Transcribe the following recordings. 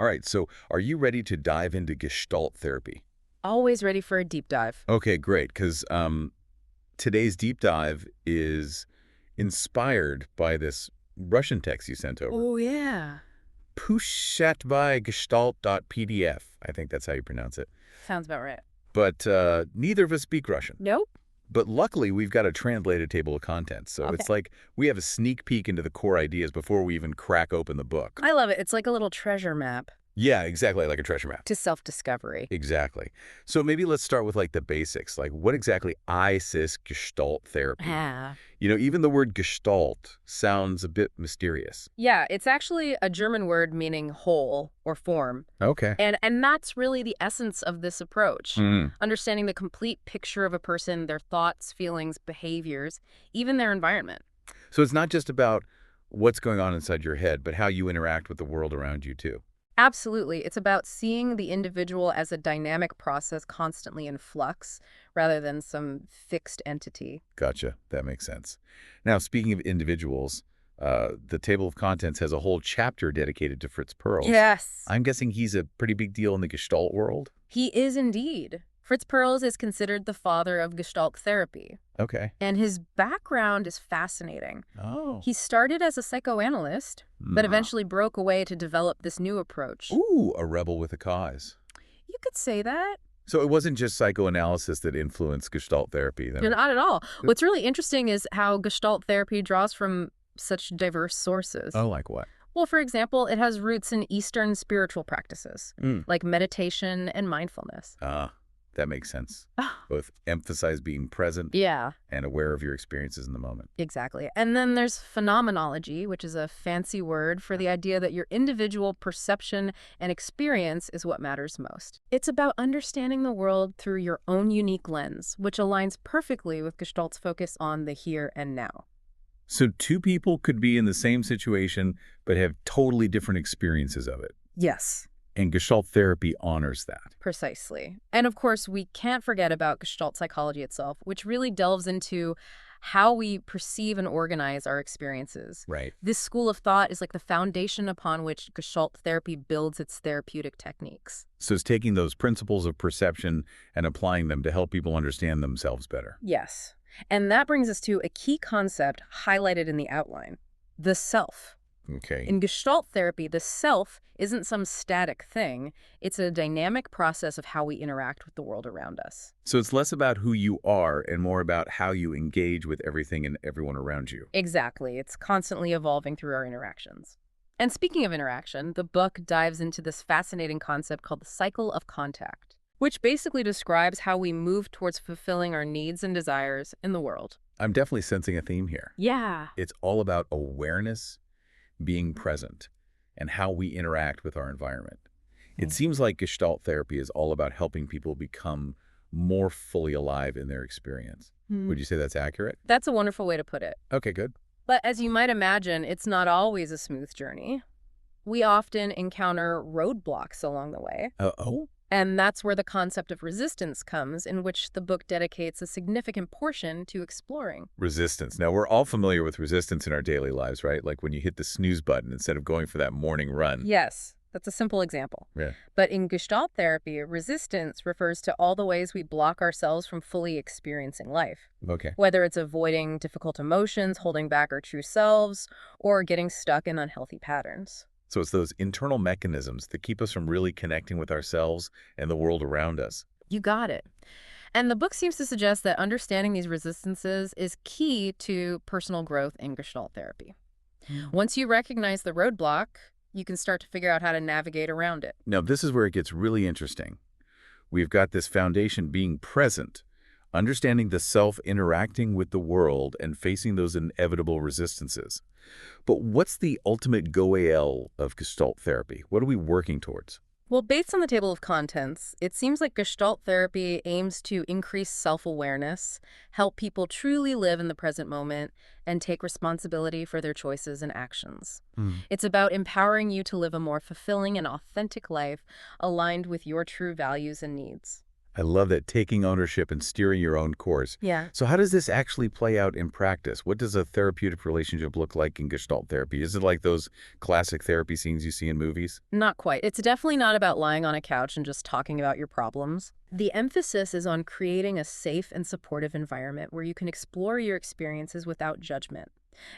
All right, so are you ready to dive into Gestalt therapy? Always ready for a deep dive. Okay, great, because today's deep dive is inspired by this Russian text you sent over. Oh, yeah. Pushatbygestalt.pdf. I think that's how you pronounce it. Sounds about right. But neither of us speak Russian. Nope. But luckily, we've got a translated table of contents, so Okay. it's like we have a sneak peek into the core ideas before we even crack open the book. I love it. It's like a little treasure map Yeah, exactly, like a treasure map. to self-discovery. Exactly. So maybe let's start with like the basics. Like what exactly is Gestalt therapy? Ah. Even the word Gestalt sounds a bit mysterious. Yeah, it's actually a German word meaning whole or form. Okay. And that's really the essence of this approach. Mm. Understanding the complete picture of a person, their thoughts, feelings, behaviors, even their environment. So it's not just about what's going on inside your head, but how you interact with the world around you too. Absolutely. It's about seeing the individual as a dynamic process constantly in flux rather than some fixed entity. Gotcha. That makes sense. Now, speaking of individuals, the table of contents has a whole chapter dedicated to Fritz Perls. Yes. I'm guessing he's a pretty big deal in the Gestalt world. He is indeed. Fritz Perls is considered the father of Gestalt therapy, Okay. and his background is fascinating. Oh. He started as a psychoanalyst, but Hmm. eventually broke away to develop this new approach. Ooh, a rebel with a cause. You could say that. So it wasn't just psychoanalysis that influenced Gestalt therapy. Then. Not at all. What's really interesting is how Gestalt therapy draws from such diverse sources. Oh, like what? Well, for example, it has roots in Eastern spiritual practices, Mm. like meditation and mindfulness. Ah, that makes sense. Ah, Both emphasize being present yeah, and aware of your experiences in the moment. exactly. And then there's phenomenology, which is a fancy word for the idea that your individual perception and experience is what matters most. It's about understanding the world through your own unique lens, which aligns perfectly with Gestalt's focus on the here and now. So two people could be in the same situation but have totally different experiences of it. Yes. And Gestalt therapy honors that. Precisely. And of course, we can't forget about Gestalt psychology itself, which really delves into how we perceive and organize our experiences. Right. This school of thought is like the foundation upon which Gestalt therapy builds its therapeutic techniques. So it's taking those principles of perception and applying them to help people understand themselves better. Yes. And that brings us to a key concept highlighted in the outline, the self. Okay. In Gestalt therapy, the self isn't some static thing. It's a dynamic process of how we interact with the world around us. So it's less about who you are and more about how you engage with everything and everyone around you. Exactly. It's constantly evolving through our interactions. And speaking of interaction, the book dives into this fascinating concept called the cycle of contact, which basically describes how we move towards fulfilling our needs and desires in the world. I'm definitely sensing a theme here. Yeah. It's all about awareness, being present, and how we interact with our environment. It seems like Gestalt therapy is all about helping people become more fully alive in their experience. Would you say that's accurate? That's a wonderful way to put it. Okay, good. But as you might imagine, it's not always a smooth journey. We often encounter roadblocks along the way. Oh? And that's where the concept of resistance comes, in which the book dedicates a significant portion to exploring. Resistance. Now, we're all familiar with resistance in our daily lives, right? Like when you hit the snooze button instead of going for that morning run. Yes, that's a simple example. Yeah. But in Gestalt therapy, resistance refers to all the ways we block ourselves from fully experiencing life. Okay. Whether it's avoiding difficult emotions, holding back our true selves, or getting stuck in unhealthy patterns. So it's those internal mechanisms that keep us from really connecting with ourselves and the world around us. You got it. And the book seems to suggest that understanding these resistances is key to personal growth in Gestalt therapy. Once you recognize the roadblock, you can start to figure out how to navigate around it. Now, this is where it gets really interesting. We've got this foundation being present, understanding the self interacting with the world and facing those inevitable resistances. But what's the ultimate goal of Gestalt therapy? What are we working towards? Well, based on the table of contents, it seems like Gestalt therapy aims to increase self-awareness, help people truly live in the present moment, and take responsibility for their choices and actions. It's about empowering you to live a more fulfilling and authentic life aligned with your true values and needs. I love that, taking ownership and steering your own course. Yeah. So how does this actually play out in practice? What does a therapeutic relationship look like in Gestalt therapy? Is it like those classic therapy scenes you see in movies? Not quite. It's definitely not about lying on a couch and just talking about your problems. The emphasis is on creating a safe and supportive environment where you can explore your experiences without judgment.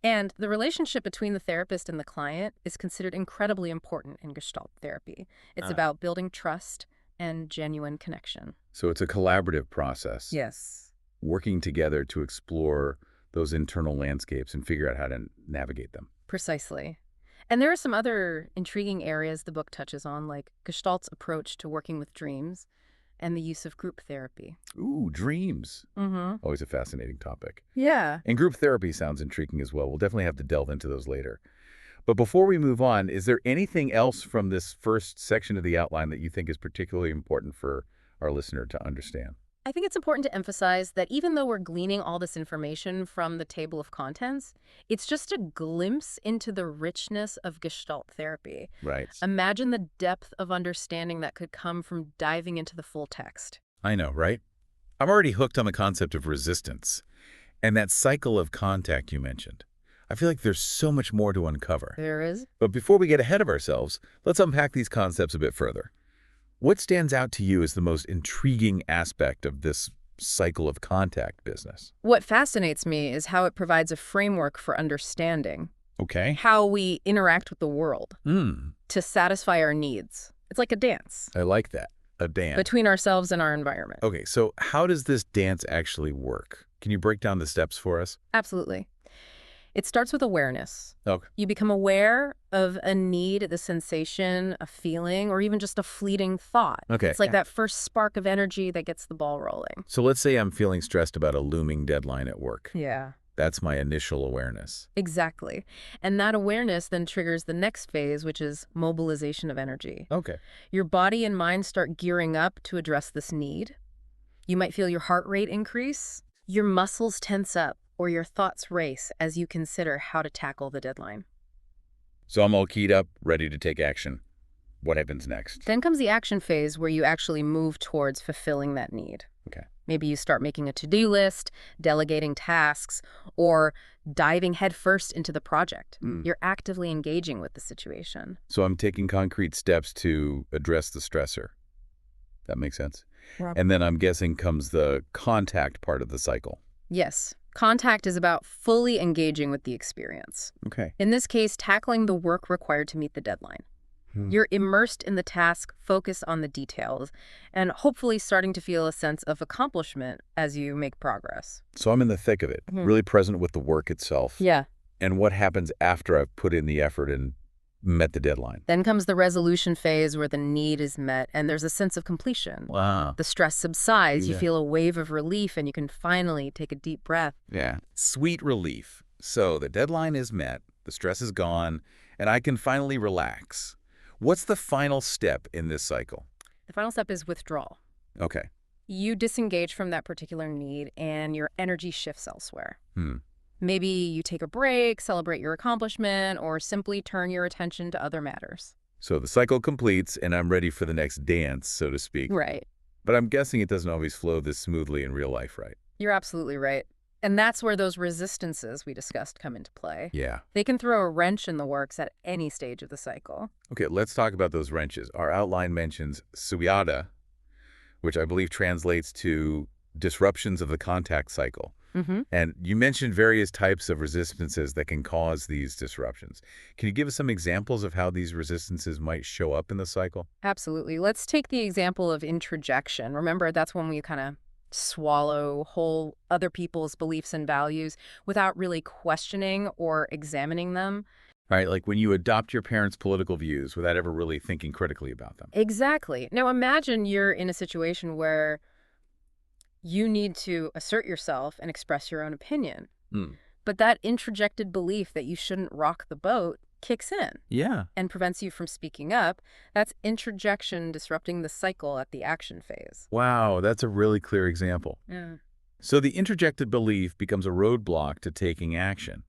And the relationship between the therapist and the client is considered incredibly important in Gestalt therapy. It's Ah. about building trust and genuine connection. So it's a collaborative process, Yes. working together to explore those internal landscapes and figure out how to navigate them. Precisely. And there are some other intriguing areas the book touches on, like Gestalt's approach to working with dreams and the use of group therapy. Ooh, dreams. Mm-hmm. Always a fascinating topic. Yeah. And group therapy sounds intriguing as well. We'll definitely have to delve into those later. But before we move on, is there anything else from this first section of the outline that you think is particularly important for our listener to understand? I think it's important to emphasize that even though we're gleaning all this information from the table of contents, it's just a glimpse into the richness of Gestalt therapy. Right. Imagine the depth of understanding that could come from diving into the full text. I know, right? I'm already hooked on the concept of resistance and that cycle of contact you mentioned. I feel like there's so much more to uncover. There is. But before we get ahead of ourselves, let's unpack these concepts a bit further. What stands out to you as the most intriguing aspect of this cycle of contact business? What fascinates me is how it provides a framework for understanding Okay. how we interact with the world to satisfy our needs. It's like a dance I like that. A dance. between ourselves and our environment. Okay, so how does this dance actually work? Can you break down the steps for us? Absolutely. It starts with awareness. Okay. You become aware of a need, the sensation, a feeling, or even just a fleeting thought. Okay. It's like that first spark of energy that gets the ball rolling. So let's say I'm feeling stressed about a looming deadline at work. Yeah. That's my initial awareness. Exactly. And that awareness then triggers the next phase, which is mobilization of energy. Okay. Your body and mind start gearing up to address this need. You might feel your heart rate increase, your muscles tense up, or your thoughts race as you consider how to tackle the deadline. So I'm all keyed up, ready to take action. What happens next? Then comes the action phase where you actually move towards fulfilling that need. Okay. Maybe you start making a to-do list, delegating tasks, or diving headfirst into the project. You're actively engaging with the situation. So I'm taking concrete steps to address the stressor. That makes sense. And then I'm guessing comes the contact part of the cycle. Yes, contact is about fully engaging with the experience. Okay. In this case, tackling the work required to meet the deadline. You're immersed in the task, focused on the details, and hopefully starting to feel a sense of accomplishment as you make progress. So I'm in the thick of it, really present with the work itself. Yeah. And what happens after I've put in the effort and met the deadline? Then comes the resolution phase where the need is met and there's a sense of completion. Wow. The stress subsides, you Yeah. feel a wave of relief, and you can finally take a deep breath. Yeah. Sweet relief. So the deadline is met, the stress is gone, and I can finally relax. What's the final step in this cycle? The final step is withdrawal. Okay. You disengage from that particular need and your energy shifts elsewhere. Hmm. Maybe you take a break, celebrate your accomplishment, or simply turn your attention to other matters. So the cycle completes, and I'm ready for the next dance, so to speak. Right. But I'm guessing it doesn't always flow this smoothly in real life, right? You're absolutely right. And that's where those resistances we discussed come into play. Yeah. They can throw a wrench in the works at any stage of the cycle. Okay, let's talk about those wrenches. Our outline mentions suyada, which I believe translates to disruptions of the contact cycle. And you mentioned various types of resistances that can cause these disruptions. Can you give us some examples of how these resistances might show up in the cycle? Absolutely. Let's take the example of introjection. Remember, that's when we kind of swallow whole other people's beliefs and values without really questioning or examining them. Right, like when you adopt your parents' political views without ever really thinking critically about them. Exactly. Now imagine you're in a situation where you need to assert yourself and express your own opinion. But that introjected belief that you shouldn't rock the boat kicks in Yeah. and prevents you from speaking up. That's introjection disrupting the cycle at the action phase. Wow, that's a really clear example. Yeah. So the interjected belief becomes a roadblock to taking action.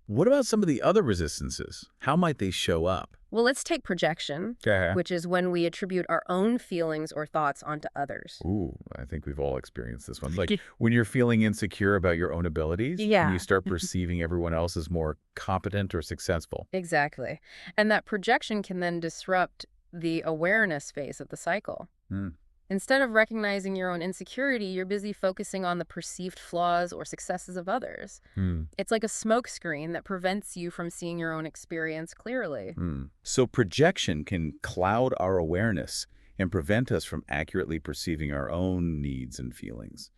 What about some of the other resistances? How might they show up? Well, let's take projection, Okay. which is when we attribute our own feelings or thoughts onto others. Ooh, I think we've all experienced this one. Like Ye- when you're feeling insecure about your own abilities and you Yeah, start perceiving everyone else as more competent or successful. exactly. And that projection can then disrupt the awareness phase of the cycle. Hmm. Instead of recognizing your own insecurity, you're busy focusing on the perceived flaws or successes of others. Hmm. It's like a smokescreen that prevents you from seeing your own experience clearly. Hmm. So projection can cloud our awareness and prevent us from accurately perceiving our own needs and feelings.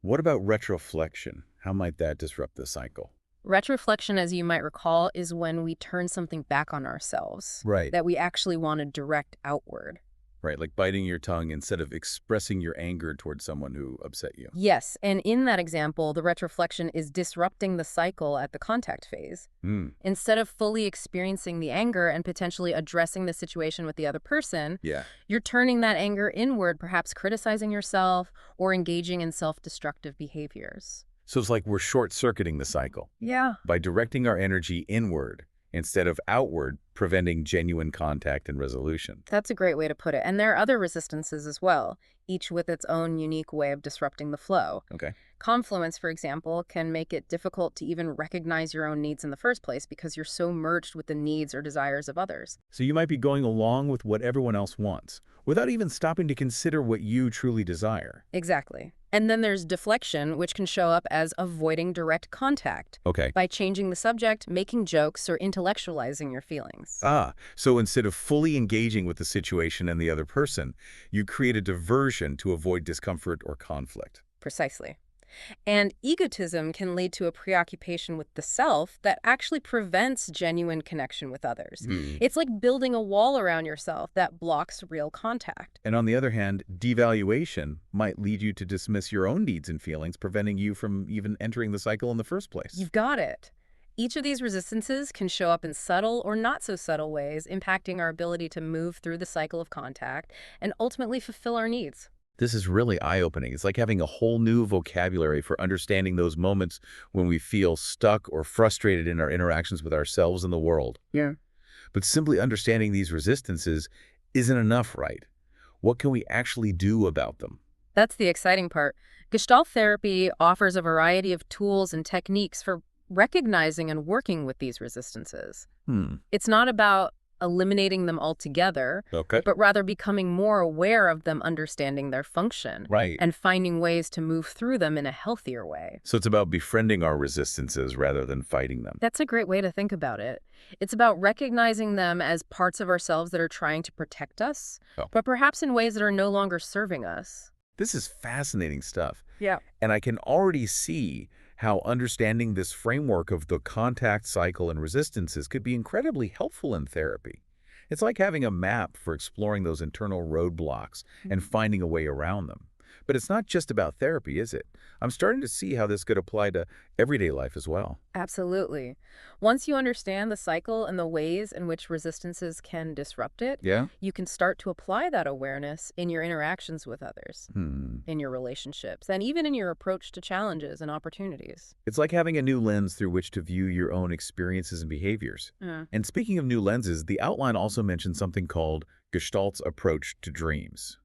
What about retroflexion? How might that disrupt the cycle? Retroflexion, as you might recall, is when we turn something back on ourselves Right. that we actually want to direct outward. Right, like biting your tongue instead of expressing your anger towards someone who upset you. Yes, and in that example, the retroflexion is disrupting the cycle at the contact phase. Hmm. Instead of fully experiencing the anger and potentially addressing the situation with the other person, Yeah. you're turning that anger inward, perhaps criticizing yourself or engaging in self-destructive behaviors. So it's like we're short-circuiting the cycle Yeah. by directing our energy inward instead of outward, preventing genuine contact and resolution. That's a great way to put it. And there are other resistances as well, each with its own unique way of disrupting the flow. Okay. Confluence, for example, can make it difficult to even recognize your own needs in the first place because you're so merged with the needs or desires of others. So you might be going along with what everyone else wants, without even stopping to consider what you truly desire. Exactly. And then there's deflection, which can show up as avoiding direct contact Okay. by changing the subject, making jokes, or intellectualizing your feelings. Ah, so instead of fully engaging with the situation and the other person, you create a diversion to avoid discomfort or conflict. Precisely. And egotism can lead to a preoccupation with the self that actually prevents genuine connection with others. Hmm. It's like building a wall around yourself that blocks real contact. And on the other hand, devaluation might lead you to dismiss your own needs and feelings, preventing you from even entering the cycle in the first place. You've got it. Each of these resistances can show up in subtle or not so subtle ways, impacting our ability to move through the cycle of contact and ultimately fulfill our needs. This is really eye-opening. It's like having a whole new vocabulary for understanding those moments when we feel stuck or frustrated in our interactions with ourselves and the world. Yeah. But simply understanding these resistances isn't enough, right? What can we actually do about them? That's the exciting part. Gestalt therapy offers a variety of tools and techniques for recognizing and working with these resistances. It's not about eliminating them altogether, Okay. but rather becoming more aware of them, understanding their function, Right. and finding ways to move through them in a healthier way. So it's about befriending our resistances rather than fighting them. That's a great way to think about it. It's about recognizing them as parts of ourselves that are trying to protect us, Oh. but perhaps in ways that are no longer serving us. This is fascinating stuff. Yeah. And I can already see how understanding this framework of the contact cycle and resistances could be incredibly helpful in therapy. It's like having a map for exploring those internal roadblocks and finding a way around them. But it's not just about therapy, is it? I'm starting to see how this could apply to everyday life as well. Absolutely. Once you understand the cycle and the ways in which resistances can disrupt it, Yeah? you can start to apply that awareness in your interactions with others, in your relationships, and even in your approach to challenges and opportunities. It's like having a new lens through which to view your own experiences and behaviors. Yeah. And speaking of new lenses, the outline also mentions something called Gestalt's approach to dreams.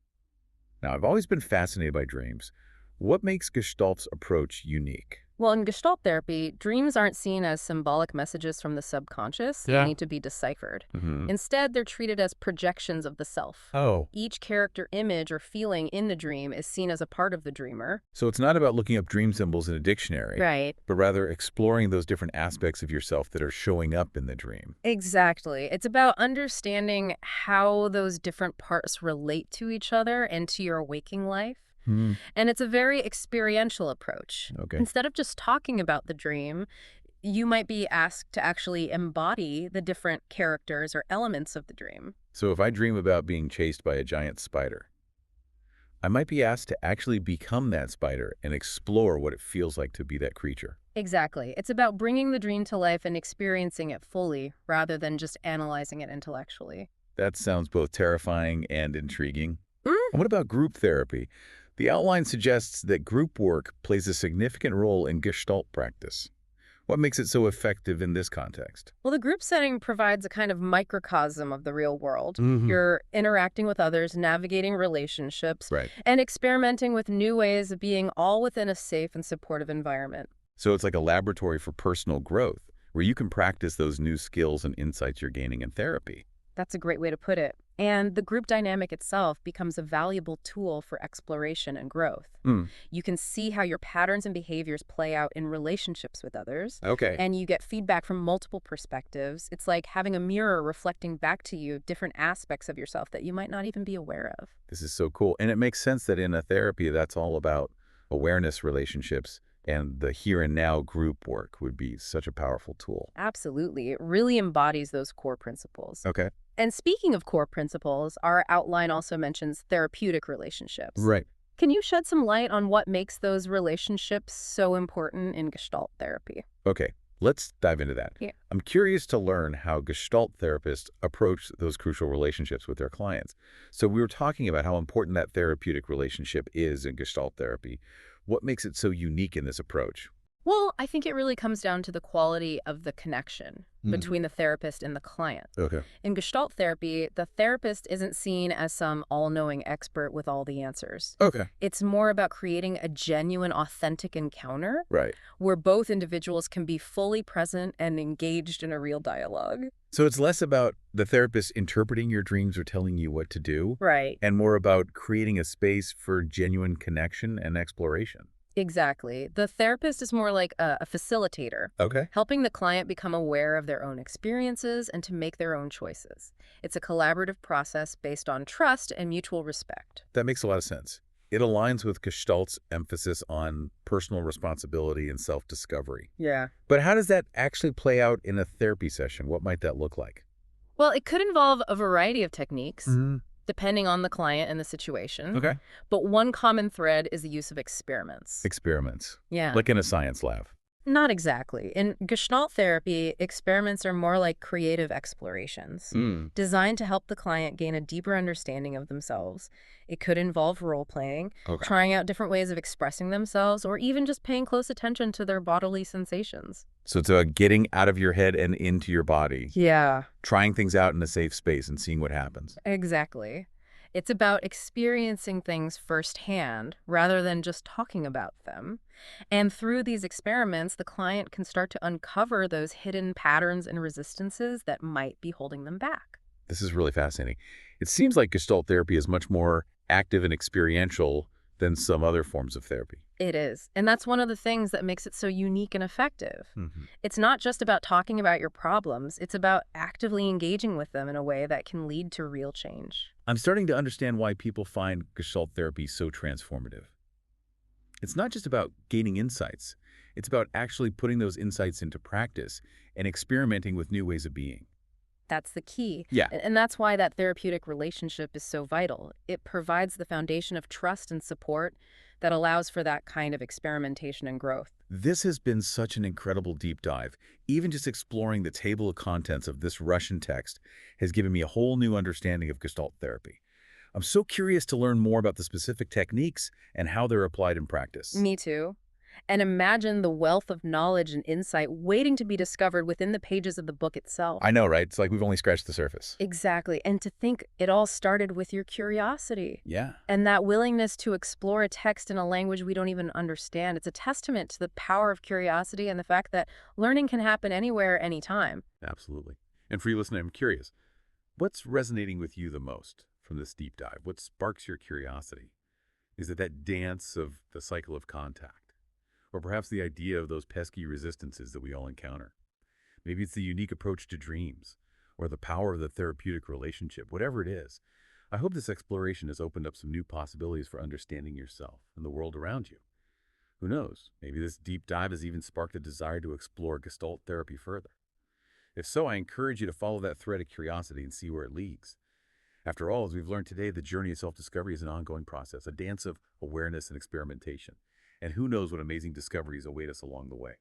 Now, I've always been fascinated by dreams. What makes Gestalt's approach unique? Well, in Gestalt therapy, dreams aren't seen as symbolic messages from the subconscious that Yeah. need to be deciphered. Mm-hmm. Instead, they're treated as projections of the self. Oh. Each character image or feeling in the dream is seen as a part of the dreamer. So it's not about looking up dream symbols in a dictionary, Right. but rather exploring those different aspects of yourself that are showing up in the dream. Exactly. It's about understanding how those different parts relate to each other and to your waking life. And it's a very experiential approach. Okay. Instead of just talking about the dream, you might be asked to actually embody the different characters or elements of the dream. So if I dream about being chased by a giant spider, I might be asked to actually become that spider and explore what it feels like to be that creature. Exactly. It's about bringing the dream to life and experiencing it fully rather than just analyzing it intellectually. That sounds both terrifying and intriguing. Mm. And what about group therapy? The outline suggests that group work plays a significant role in Gestalt practice. What makes it so effective in this context? Well, the group setting provides a kind of microcosm of the real world. Hmm. You're interacting with others, navigating relationships, Right. and experimenting with new ways of being all within a safe and supportive environment. So it's like a laboratory for personal growth, where you can practice those new skills and insights you're gaining in therapy. That's a great way to put it. And the group dynamic itself becomes a valuable tool for exploration and growth. Hmm. You can see how your patterns and behaviors play out in relationships with others, Okay. and you get feedback from multiple perspectives. It's like having a mirror reflecting back to you different aspects of yourself that you might not even be aware of. This is so cool. And it makes sense that in a therapy, that's all about awareness relationships, and the here and now group work would be such a powerful tool. Absolutely. It really embodies those core principles. Okay. And speaking of core principles, our outline also mentions therapeutic relationships. Right. Can you shed some light on what makes those relationships so important in Gestalt therapy? Okay. Let's dive into that. Yeah. I'm curious to learn how Gestalt therapists approach those crucial relationships with their clients. So we were talking about how important that therapeutic relationship is in Gestalt therapy. What makes it so unique in this approach? Well, I think it really comes down to the quality of the connection Hmm. between the therapist and the client. Okay. In Gestalt therapy, the therapist isn't seen as some all-knowing expert with all the answers. Okay. It's more about creating a genuine, authentic encounter Right. where both individuals can be fully present and engaged in a real dialogue. So it's less about the therapist interpreting your dreams or telling you what to do, Right. and more about creating a space for genuine connection and exploration. Exactly. The therapist is more like a facilitator, Okay. helping the client become aware of their own experiences and to make their own choices. It's a collaborative process based on trust and mutual respect. That makes a lot of sense. It aligns with Gestalt's emphasis on personal responsibility and self-discovery. Yeah. But how does that actually play out in a therapy session? What might that look like? Well, it could involve a variety of techniques, Hmm. depending on the client and the situation. Okay. But one common thread is the use of experiments. Experiments. Yeah. Like in a science lab. Not exactly. In Gestalt therapy, experiments are more like creative explorations, Mm. designed to help the client gain a deeper understanding of themselves. It could involve role-playing, Okay. trying out different ways of expressing themselves, or even just paying close attention to their bodily sensations. So it's about getting out of your head and into your body, Yeah, trying things out in a safe space and seeing what happens. exactly. It's about experiencing things firsthand rather than just talking about them. And through these experiments, the client can start to uncover those hidden patterns and resistances that might be holding them back. This is really fascinating. It seems like Gestalt therapy is much more active and experiential than some other forms of therapy. It is. And that's one of the things that makes it so unique and effective. Hmm. It's not just about talking about your problems, it's about actively engaging with them in a way that can lead to real change. I'm starting to understand why people find Gestalt therapy so transformative. It's not just about gaining insights. It's about actually putting those insights into practice and experimenting with new ways of being. That's the key. Yeah. And that's why that therapeutic relationship is so vital. It provides the foundation of trust and support that allows for that kind of experimentation and growth. This has been such an incredible deep dive. Even just exploring the table of contents of this Russian text has given me a whole new understanding of Gestalt therapy. I'm so curious to learn more about the specific techniques and how they're applied in practice. Me too. And imagine the wealth of knowledge and insight waiting to be discovered within the pages of the book itself. I know, right? It's like we've only scratched the surface. Exactly. And to think it all started with your curiosity Yeah. and that willingness to explore a text in a language we don't even understand. It's a testament to the power of curiosity and the fact that learning can happen anywhere, anytime. Absolutely. And for you listening, I'm curious, what's resonating with you the most from this deep dive? What sparks your curiosity? Is it that dance of the cycle of contact? Or perhaps the idea of those pesky resistances that we all encounter? Maybe it's the unique approach to dreams, or the power of the therapeutic relationship. Whatever it is, I hope this exploration has opened up some new possibilities for understanding yourself and the world around you. Who knows, maybe this deep dive has even sparked a desire to explore Gestalt therapy further. If so, I encourage you to follow that thread of curiosity and see where it leads. After all, as we've learned today, the journey of self-discovery is an ongoing process, a dance of awareness and experimentation. And who knows what amazing discoveries await us along the way.